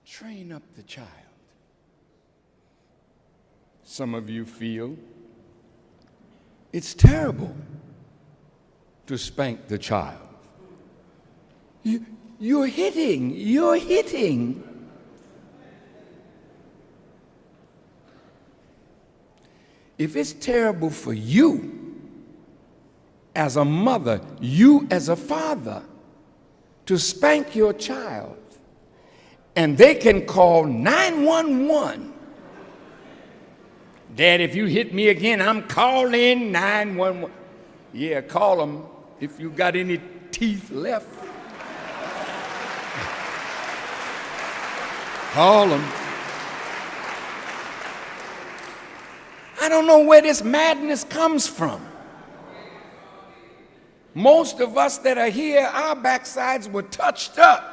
Train up the child. Some of you feel it's terrible to spank the child. You're hitting. If it's terrible for you as a mother, you as a father, to spank your child, and they can call 911. Dad, if you hit me again, I'm calling 911. Yeah, call them if you got any teeth left. Call them. I don't know where this madness comes from. Most of us that are here, our backsides were touched up.